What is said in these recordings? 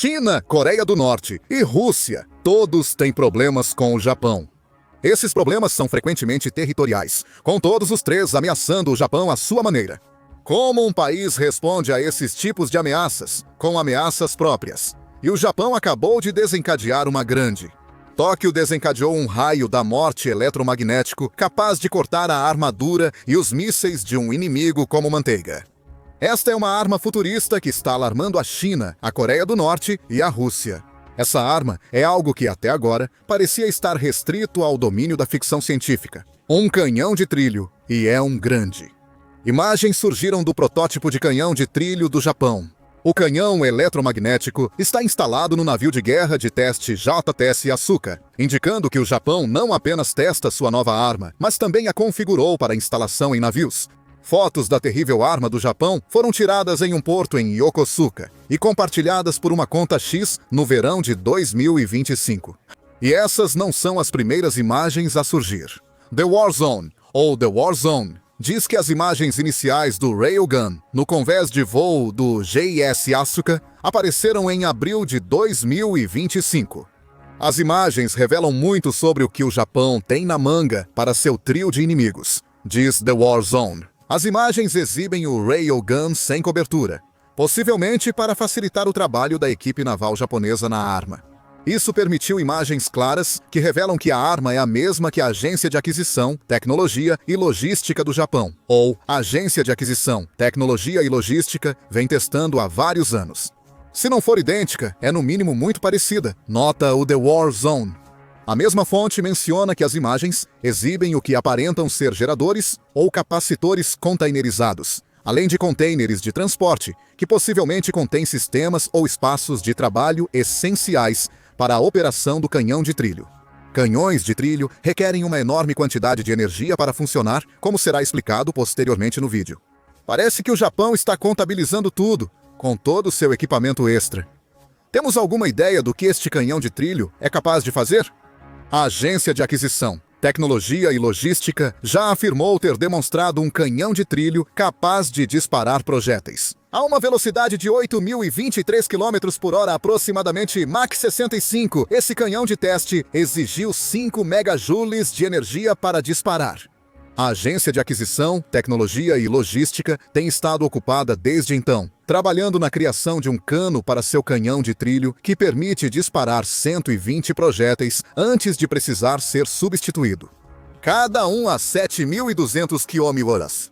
China, Coreia do Norte e Rússia, todos têm problemas com o Japão. Esses problemas são frequentemente territoriais, com todos os três ameaçando o Japão à sua maneira. Como um país responde a esses tipos de ameaças? Com ameaças próprias. E o Japão acabou de desencadear uma grande. Tóquio desencadeou um raio da morte eletromagnético capaz de cortar a armadura e os mísseis de um inimigo como manteiga. Esta é uma arma futurista que está alarmando a China, a Coreia do Norte e a Rússia. Essa arma é algo que até agora parecia estar restrito ao domínio da ficção científica. Um canhão de trilho, e é um grande. Imagens surgiram do protótipo de canhão de trilho do Japão. O canhão eletromagnético está instalado no navio de guerra de teste JTS Asuka, indicando que o Japão não apenas testa sua nova arma, mas também a configurou para instalação em navios. Fotos da terrível arma do Japão foram tiradas em um porto em Yokosuka e compartilhadas por uma conta X no verão de 2025. E essas não são as primeiras imagens a surgir. The Warzone, ou The Warzone, diz que as imagens iniciais do Railgun no convés de voo do JS Asuka apareceram em abril de 2025. As imagens revelam muito sobre o que o Japão tem na manga para seu trio de inimigos, diz The Warzone. As imagens exibem o Railgun sem cobertura, possivelmente para facilitar o trabalho da equipe naval japonesa na arma. Isso permitiu imagens claras que revelam que a arma é a mesma que a Agência de Aquisição, Tecnologia e Logística do Japão, ou Agência de Aquisição, Tecnologia e Logística, vem testando há vários anos. Se não for idêntica, é no mínimo muito parecida, nota o The Warzone. A mesma fonte menciona que as imagens exibem o que aparentam ser geradores ou capacitores containerizados, além de containers de transporte, que possivelmente contêm sistemas ou espaços de trabalho essenciais para a operação do canhão de trilho. Canhões de trilho requerem uma enorme quantidade de energia para funcionar, como será explicado posteriormente no vídeo. Parece que o Japão está contabilizando tudo, com todo o seu equipamento extra. Temos alguma ideia do que este canhão de trilho é capaz de fazer? A Agência de Aquisição, Tecnologia e Logística já afirmou ter demonstrado um canhão de trilho capaz de disparar projéteis a uma velocidade de 8.023 km por hora, aproximadamente Mach 65. Esse canhão de teste exigiu 5 megajoules de energia para disparar. A Agência de Aquisição, Tecnologia e Logística tem estado ocupada desde então, trabalhando na criação de um cano para seu canhão de trilho que permite disparar 120 projéteis antes de precisar ser substituído. Cada um a 7.200 km/h.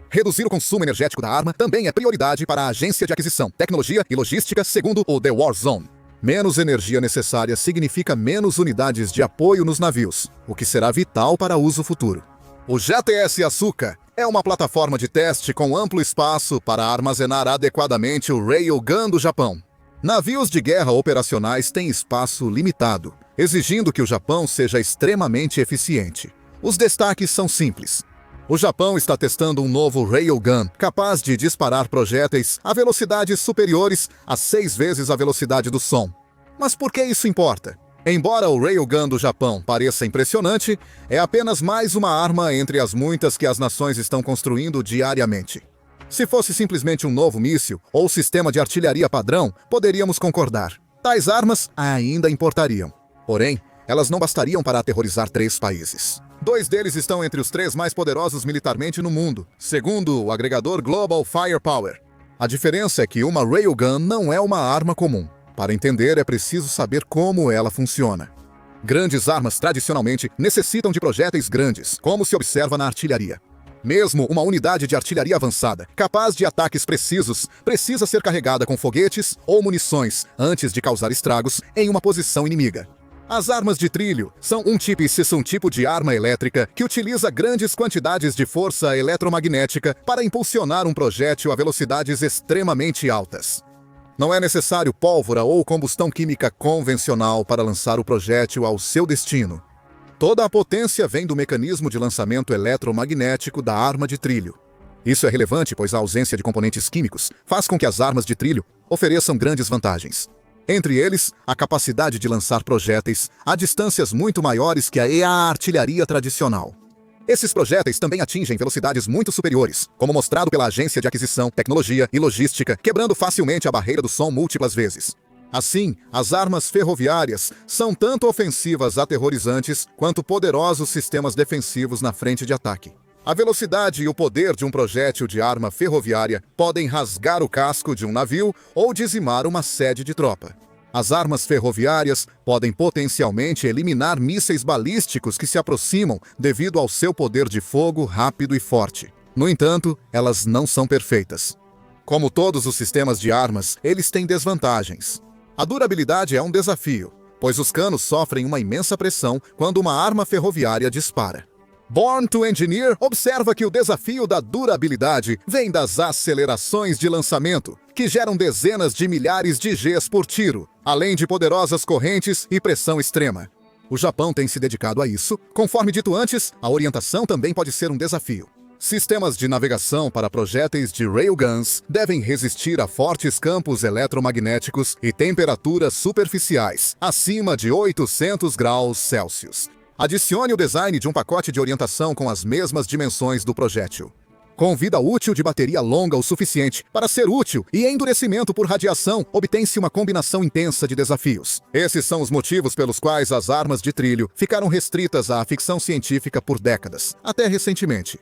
Reduzir o consumo energético da arma também é prioridade para a Agência de Aquisição, Tecnologia e Logística, segundo o The Warzone. Menos energia necessária significa menos unidades de apoio nos navios, o que será vital para uso futuro. O JTS Asuka é uma plataforma de teste com amplo espaço para armazenar adequadamente o Railgun do Japão. Navios de guerra operacionais têm espaço limitado, exigindo que o Japão seja extremamente eficiente. Os destaques são simples. O Japão está testando um novo Railgun capaz de disparar projéteis a velocidades superiores a 6 vezes a velocidade do som. Mas por que isso importa? Embora o Railgun do Japão pareça impressionante, é apenas mais uma arma entre as muitas que as nações estão construindo diariamente. Se fosse simplesmente um novo míssil ou sistema de artilharia padrão, poderíamos concordar. Tais armas ainda importariam. Porém, elas não bastariam para aterrorizar 3 países. 2 deles estão entre os 3 mais poderosos militarmente no mundo, segundo o agregador Global Firepower. A diferença é que uma Railgun não é uma arma comum. Para entender, é preciso saber como ela funciona. Grandes armas tradicionalmente necessitam de projéteis grandes, como se observa na artilharia. Mesmo uma unidade de artilharia avançada, capaz de ataques precisos, precisa ser carregada com foguetes ou munições antes de causar estragos em uma posição inimiga. As armas de trilho são um tipo de arma elétrica que utiliza grandes quantidades de força eletromagnética para impulsionar um projétil a velocidades extremamente altas. Não é necessário pólvora ou combustão química convencional para lançar o projétil ao seu destino. Toda a potência vem do mecanismo de lançamento eletromagnético da arma de trilho. Isso é relevante pois a ausência de componentes químicos faz com que as armas de trilho ofereçam grandes vantagens. Entre eles, a capacidade de lançar projéteis a distâncias muito maiores que a artilharia tradicional. Esses projéteis também atingem velocidades muito superiores, como mostrado pela Agência de Aquisição, Tecnologia e Logística, quebrando facilmente a barreira do som múltiplas vezes. Assim, as armas ferroviárias são tanto ofensivas aterrorizantes quanto poderosos sistemas defensivos na frente de ataque. A velocidade e o poder de um projétil de arma ferroviária podem rasgar o casco de um navio ou dizimar uma sede de tropa. As armas ferroviárias podem potencialmente eliminar mísseis balísticos que se aproximam devido ao seu poder de fogo rápido e forte. No entanto, elas não são perfeitas. Como todos os sistemas de armas, eles têm desvantagens. A durabilidade é um desafio, pois os canos sofrem uma imensa pressão quando uma arma ferroviária dispara. Born to Engineer observa que o desafio da durabilidade vem das acelerações de lançamento, que geram dezenas de milhares de Gs por tiro, além de poderosas correntes e pressão extrema. O Japão tem se dedicado a isso. Conforme dito antes, a orientação também pode ser um desafio. Sistemas de navegação para projéteis de railguns devem resistir a fortes campos eletromagnéticos e temperaturas superficiais, acima de 800 graus Celsius. Adicione o design de um pacote de orientação com as mesmas dimensões do projétil. Com vida útil de bateria longa o suficiente para ser útil e endurecimento por radiação, obtém-se uma combinação intensa de desafios. Esses são os motivos pelos quais as armas de trilho ficaram restritas à ficção científica por décadas, até recentemente.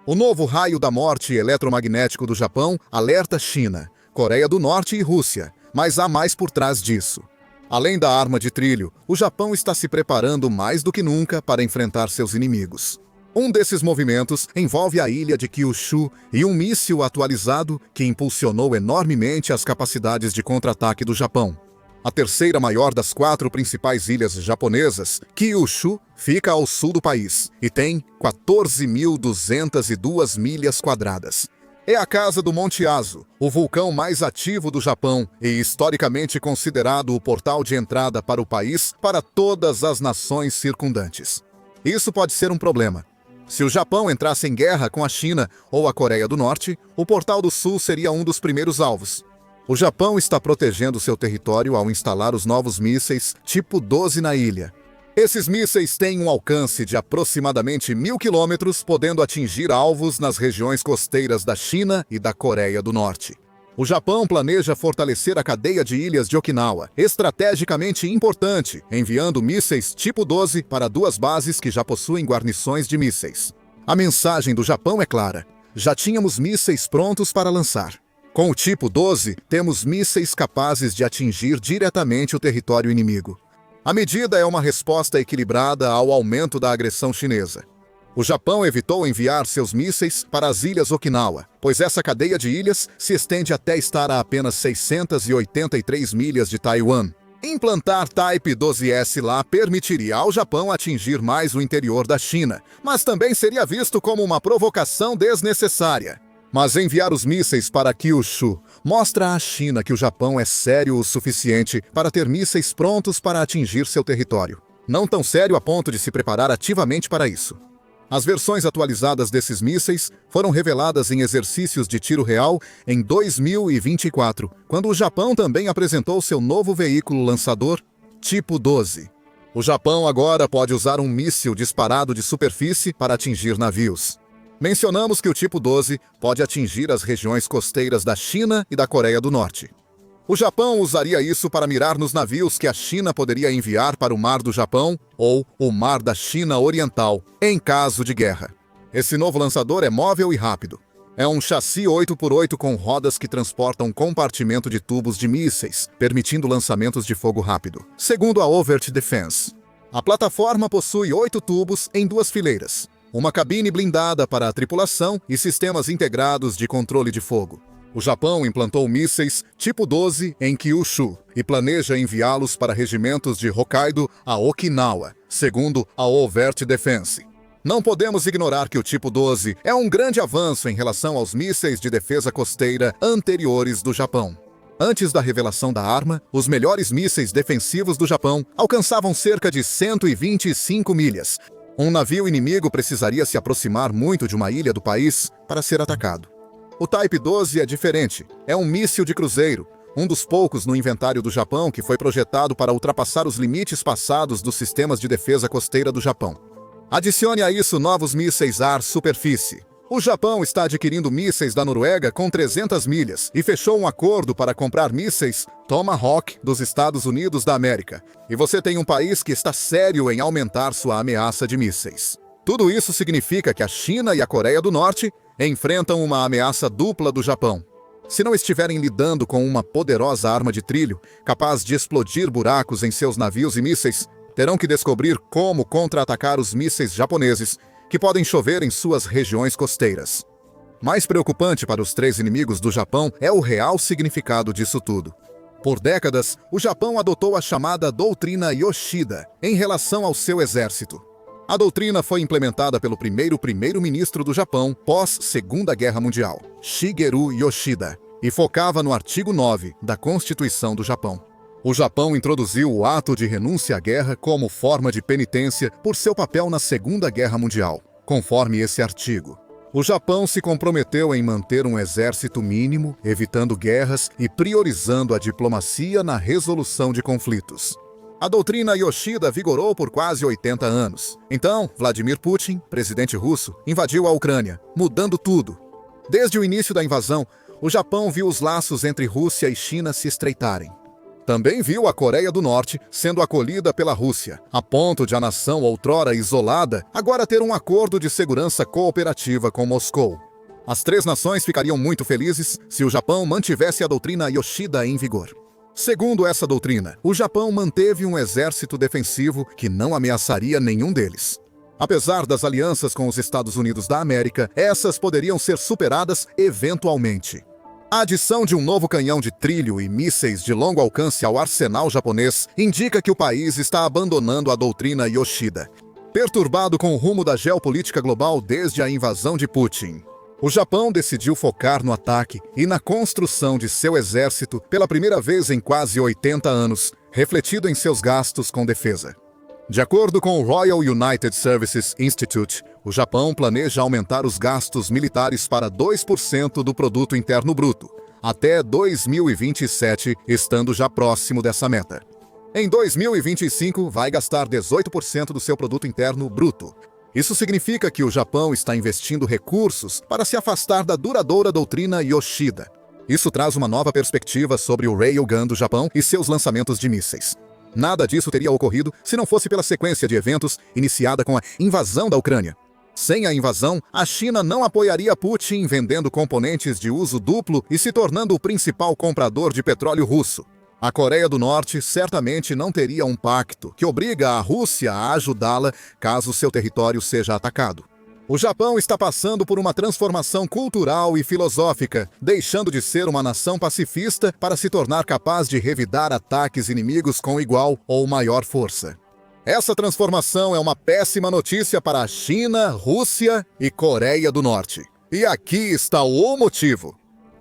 O novo raio da morte eletromagnético do Japão alerta China, Coreia do Norte e Rússia, mas há mais por trás disso. Além da arma de trilho, o Japão está se preparando mais do que nunca para enfrentar seus inimigos. Um desses movimentos envolve a ilha de Kyushu e um míssil atualizado que impulsionou enormemente as capacidades de contra-ataque do Japão. A terceira maior das 4 principais ilhas japonesas, Kyushu, fica ao sul do país e tem 14.202 milhas quadradas. É a casa do Monte Aso, o vulcão mais ativo do Japão e historicamente considerado o portal de entrada para o país para todas as nações circundantes. Isso pode ser um problema. Se o Japão entrasse em guerra com a China ou a Coreia do Norte, o Portal do Sul seria um dos primeiros alvos. O Japão está protegendo seu território ao instalar os novos mísseis tipo 12 na ilha. Esses mísseis têm um alcance de aproximadamente 1.000 quilômetros, podendo atingir alvos nas regiões costeiras da China e da Coreia do Norte. O Japão planeja fortalecer a cadeia de ilhas de Okinawa, estrategicamente importante, enviando mísseis tipo 12 para 2 bases que já possuem guarnições de mísseis. A mensagem do Japão é clara: já tínhamos mísseis prontos para lançar. Com o tipo 12, temos mísseis capazes de atingir diretamente o território inimigo. A medida é uma resposta equilibrada ao aumento da agressão chinesa. O Japão evitou enviar seus mísseis para as ilhas Okinawa, pois essa cadeia de ilhas se estende até estar a apenas 683 milhas de Taiwan. Implantar Type 12S lá permitiria ao Japão atingir mais o interior da China, mas também seria visto como uma provocação desnecessária. Mas enviar os mísseis para Kyushu mostra à China que o Japão é sério o suficiente para ter mísseis prontos para atingir seu território. Não tão sério a ponto de se preparar ativamente para isso. As versões atualizadas desses mísseis foram reveladas em exercícios de tiro real em 2024, quando o Japão também apresentou seu novo veículo lançador, tipo 12. O Japão agora pode usar um míssil disparado de superfície para atingir navios. Mencionamos que o tipo 12 pode atingir as regiões costeiras da China e da Coreia do Norte. O Japão usaria isso para mirar nos navios que a China poderia enviar para o Mar do Japão ou o Mar da China Oriental, em caso de guerra. Esse novo lançador é móvel e rápido. É um chassi 8x8 com rodas que transportam um compartimento de tubos de mísseis, permitindo lançamentos de fogo rápido, segundo a Overt Defense. A plataforma possui 8 tubos em 2 fileiras, uma cabine blindada para a tripulação e sistemas integrados de controle de fogo. O Japão implantou mísseis tipo 12 em Kyushu e planeja enviá-los para regimentos de Hokkaido a Okinawa, segundo a Overt Defense. Não podemos ignorar que o tipo 12 é um grande avanço em relação aos mísseis de defesa costeira anteriores do Japão. Antes da revelação da arma, os melhores mísseis defensivos do Japão alcançavam cerca de 125 milhas. Um navio inimigo precisaria se aproximar muito de uma ilha do país para ser atacado. O Type 12 é diferente. É um míssil de cruzeiro, um dos poucos no inventário do Japão que foi projetado para ultrapassar os limites passados dos sistemas de defesa costeira do Japão. Adicione a isso novos mísseis ar-superfície. O Japão está adquirindo mísseis da Noruega com 300 milhas e fechou um acordo para comprar mísseis Tomahawk dos Estados Unidos da América. E você tem um país que está sério em aumentar sua ameaça de mísseis. Tudo isso significa que a China e a Coreia do Norte enfrentam uma ameaça dupla do Japão. Se não estiverem lidando com uma poderosa arma de trilho, capaz de explodir buracos em seus navios e mísseis, terão que descobrir como contra-atacar os mísseis japoneses, que podem chover em suas regiões costeiras. Mais preocupante para os três inimigos do Japão é o real significado disso tudo. Por décadas, o Japão adotou a chamada Doutrina Yoshida em relação ao seu exército. A doutrina foi implementada pelo primeiro-ministro do Japão pós-Segunda Guerra Mundial, Shigeru Yoshida, e focava no artigo 9 da Constituição do Japão. O Japão introduziu o ato de renúncia à guerra como forma de penitência por seu papel na Segunda Guerra Mundial. Conforme esse artigo, o Japão se comprometeu em manter um exército mínimo, evitando guerras e priorizando a diplomacia na resolução de conflitos. A doutrina Yoshida vigorou por quase 80 anos. Então, Vladimir Putin, presidente russo, invadiu a Ucrânia, mudando tudo. Desde o início da invasão, o Japão viu os laços entre Rússia e China se estreitarem. Também viu a Coreia do Norte sendo acolhida pela Rússia, a ponto de a nação outrora isolada agora ter um acordo de segurança cooperativa com Moscou. As três nações ficariam muito felizes se o Japão mantivesse a doutrina Yoshida em vigor. Segundo essa doutrina, o Japão manteve um exército defensivo que não ameaçaria nenhum deles. Apesar das alianças com os Estados Unidos da América, essas poderiam ser superadas eventualmente. A adição de um novo canhão de trilho e mísseis de longo alcance ao arsenal japonês indica que o país está abandonando a doutrina Yoshida, perturbado com o rumo da geopolítica global desde a invasão de Putin. O Japão decidiu focar no ataque e na construção de seu exército pela primeira vez em quase 80 anos, refletido em seus gastos com defesa. De acordo com o Royal United Services Institute, o Japão planeja aumentar os gastos militares para 2% do produto interno bruto, até 2027, estando já próximo dessa meta. Em 2025, vai gastar 18% do seu produto interno bruto. Isso significa que o Japão está investindo recursos para se afastar da duradoura doutrina Yoshida. Isso traz uma nova perspectiva sobre o Railgun do Japão e seus lançamentos de mísseis. Nada disso teria ocorrido se não fosse pela sequência de eventos iniciada com a invasão da Ucrânia. Sem a invasão, a China não apoiaria Putin vendendo componentes de uso duplo e se tornando o principal comprador de petróleo russo. A Coreia do Norte certamente não teria um pacto que obriga a Rússia a ajudá-la caso seu território seja atacado. O Japão está passando por uma transformação cultural e filosófica, deixando de ser uma nação pacifista para se tornar capaz de revidar ataques inimigos com igual ou maior força. Essa transformação é uma péssima notícia para a China, Rússia e Coreia do Norte. E aqui está o motivo.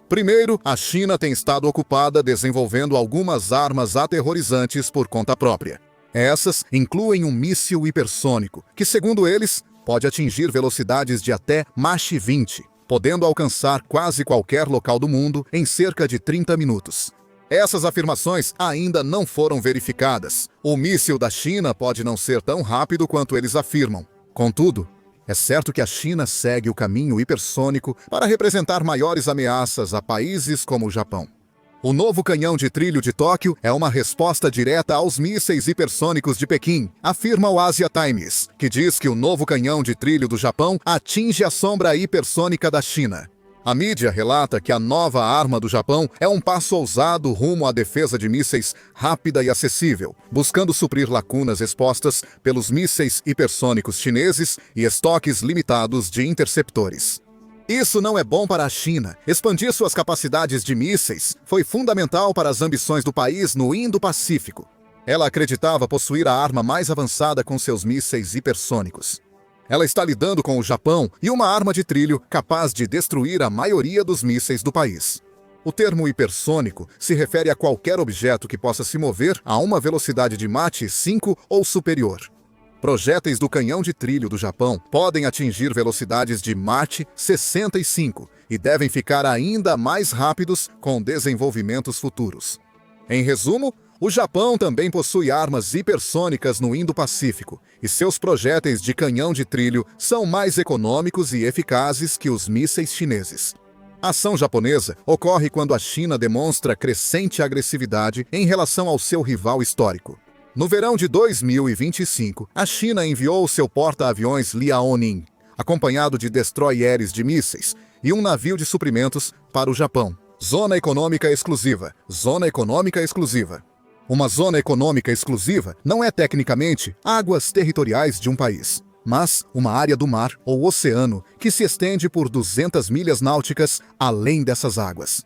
Primeiro, a China tem estado ocupada desenvolvendo algumas armas aterrorizantes por conta própria. Essas incluem um míssil hipersônico, que, segundo eles, pode atingir velocidades de até Mach 20, podendo alcançar quase qualquer local do mundo em cerca de 30 minutos. Essas afirmações ainda não foram verificadas. O míssil da China pode não ser tão rápido quanto eles afirmam. Contudo, é certo que a China segue o caminho hipersônico para representar maiores ameaças a países como o Japão. O novo canhão de trilho de Tóquio é uma resposta direta aos mísseis hipersônicos de Pequim, afirma o Asia Times, que diz que o novo canhão de trilho do Japão atinge a sombra hipersônica da China. A mídia relata que a nova arma do Japão é um passo ousado rumo à defesa de mísseis rápida e acessível, buscando suprir lacunas expostas pelos mísseis hipersônicos chineses e estoques limitados de interceptores. Isso não é bom para a China. Expandir suas capacidades de mísseis foi fundamental para as ambições do país no Indo-Pacífico. Ela acreditava possuir a arma mais avançada com seus mísseis hipersônicos. Ela está lidando com o Japão e uma arma de trilho capaz de destruir a maioria dos mísseis do país. O termo hipersônico se refere a qualquer objeto que possa se mover a uma velocidade de Mach 5 ou superior. Projéteis do canhão de trilho do Japão podem atingir velocidades de Mach 65 e devem ficar ainda mais rápidos com desenvolvimentos futuros. Em resumo, O Japão também possui armas hipersônicas no Indo-Pacífico, e seus projéteis de canhão de trilho são mais econômicos e eficazes que os mísseis chineses. A ação japonesa ocorre quando a China demonstra crescente agressividade em relação ao seu rival histórico. No verão de 2025, a China enviou seu porta-aviões Liaoning, acompanhado de destroyers de mísseis e um navio de suprimentos para o Japão. Zona Econômica Exclusiva. Zona Econômica Exclusiva. Uma zona econômica exclusiva não é tecnicamente águas territoriais de um país, mas uma área do mar ou oceano que se estende por 200 milhas náuticas além dessas águas,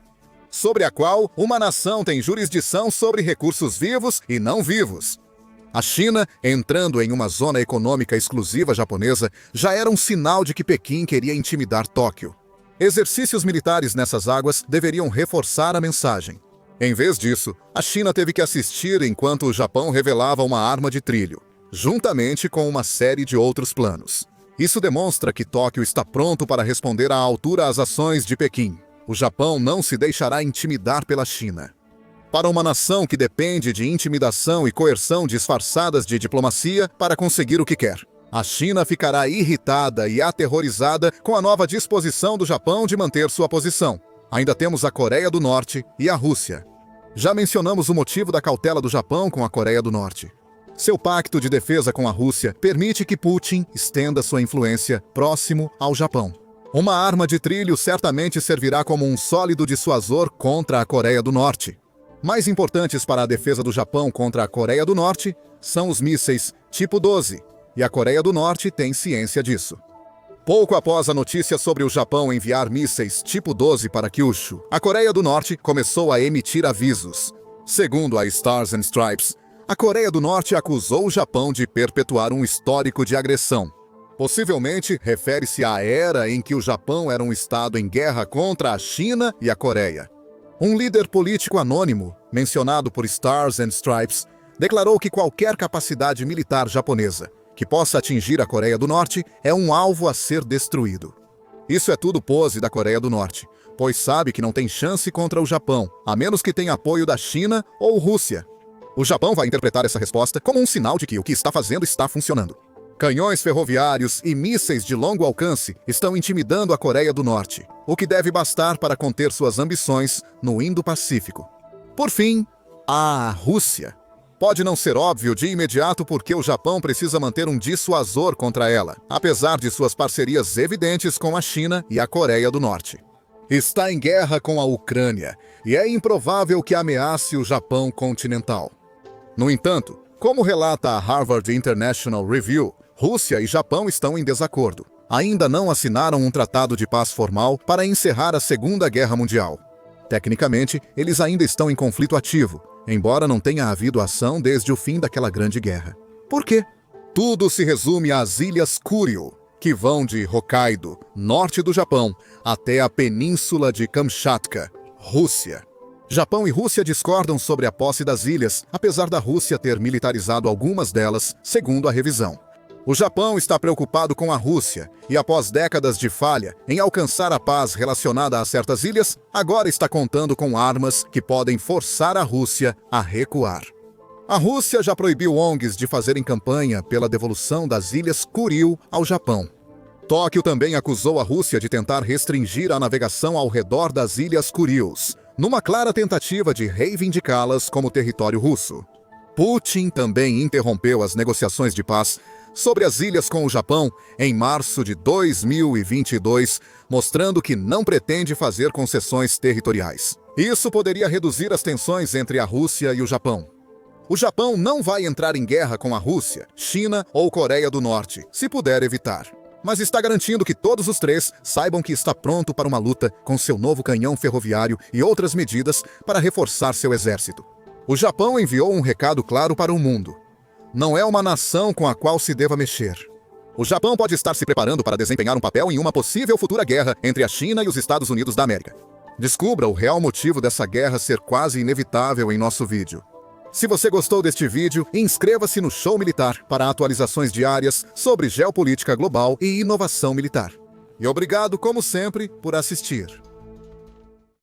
sobre a qual uma nação tem jurisdição sobre recursos vivos e não vivos. A China, entrando em uma zona econômica exclusiva japonesa, já era um sinal de que Pequim queria intimidar Tóquio. Exercícios militares nessas águas deveriam reforçar a mensagem. Em vez disso, a China teve que assistir enquanto o Japão revelava uma arma de trilho, juntamente com uma série de outros planos. Isso demonstra que Tóquio está pronto para responder à altura às ações de Pequim. O Japão não se deixará intimidar pela China. Para uma nação que depende de intimidação e coerção disfarçadas de diplomacia para conseguir o que quer, a China ficará irritada e aterrorizada com a nova disposição do Japão de manter sua posição. Ainda temos a Coreia do Norte e a Rússia. Já mencionamos o motivo da cautela do Japão com a Coreia do Norte. Seu pacto de defesa com a Rússia permite que Putin estenda sua influência próximo ao Japão. Uma arma de trilho certamente servirá como um sólido dissuasor contra a Coreia do Norte. Mais importantes para a defesa do Japão contra a Coreia do Norte são os mísseis tipo 12, e a Coreia do Norte tem ciência disso. Pouco após a notícia sobre o Japão enviar mísseis tipo 12 para Kyushu, a Coreia do Norte começou a emitir avisos. Segundo a Stars and Stripes, a Coreia do Norte acusou o Japão de perpetuar um histórico de agressão. Possivelmente refere-se à era em que o Japão era um estado em guerra contra a China e a Coreia. Um líder político anônimo, mencionado por Stars and Stripes, declarou que qualquer capacidade militar japonesa que possa atingir a Coreia do Norte é um alvo a ser destruído. Isso é tudo pose da Coreia do Norte, pois sabe que não tem chance contra o Japão, a menos que tenha apoio da China ou Rússia. O Japão vai interpretar essa resposta como um sinal de que o que está fazendo está funcionando. Canhões ferroviários e mísseis de longo alcance estão intimidando a Coreia do Norte, o que deve bastar para conter suas ambições no Indo-Pacífico. Por fim, a Rússia. Pode não ser óbvio de imediato porque o Japão precisa manter um dissuasor contra ela, apesar de suas parcerias evidentes com a China e a Coreia do Norte. Está em guerra com a Ucrânia e é improvável que ameace o Japão continental. No entanto, como relata a Harvard International Review, Rússia e Japão estão em desacordo. Ainda não assinaram um tratado de paz formal para encerrar a Segunda Guerra Mundial. Tecnicamente, eles ainda estão em conflito ativo, embora não tenha havido ação desde o fim daquela grande guerra. Por quê? Tudo se resume às Ilhas Kuril, que vão de Hokkaido, norte do Japão, até a península de Kamchatka, Rússia. Japão e Rússia discordam sobre a posse das ilhas, apesar da Rússia ter militarizado algumas delas, segundo a revisão. O Japão está preocupado com a Rússia e, após décadas de falha em alcançar a paz relacionada a certas ilhas, agora está contando com armas que podem forçar a Rússia a recuar. A Rússia já proibiu ONGs de fazerem campanha pela devolução das Ilhas Kuril ao Japão. Tóquio também acusou a Rússia de tentar restringir a navegação ao redor das Ilhas Kurils, numa clara tentativa de reivindicá-las como território russo. Putin também interrompeu as negociações de paz sobre as ilhas com o Japão em março de 2022, mostrando que não pretende fazer concessões territoriais. Isso poderia reduzir as tensões entre a Rússia e o Japão. O Japão não vai entrar em guerra com a Rússia, China ou Coreia do Norte, se puder evitar. Mas está garantindo que todos os três saibam que está pronto para uma luta com seu novo canhão ferroviário e outras medidas para reforçar seu exército. O Japão enviou um recado claro para o mundo. Não é uma nação com a qual se deva mexer. O Japão pode estar se preparando para desempenhar um papel em uma possível futura guerra entre a China e os Estados Unidos da América. Descubra o real motivo dessa guerra ser quase inevitável em nosso vídeo. Se você gostou deste vídeo, inscreva-se no Show Militar para atualizações diárias sobre geopolítica global e inovação militar. E obrigado, como sempre, por assistir.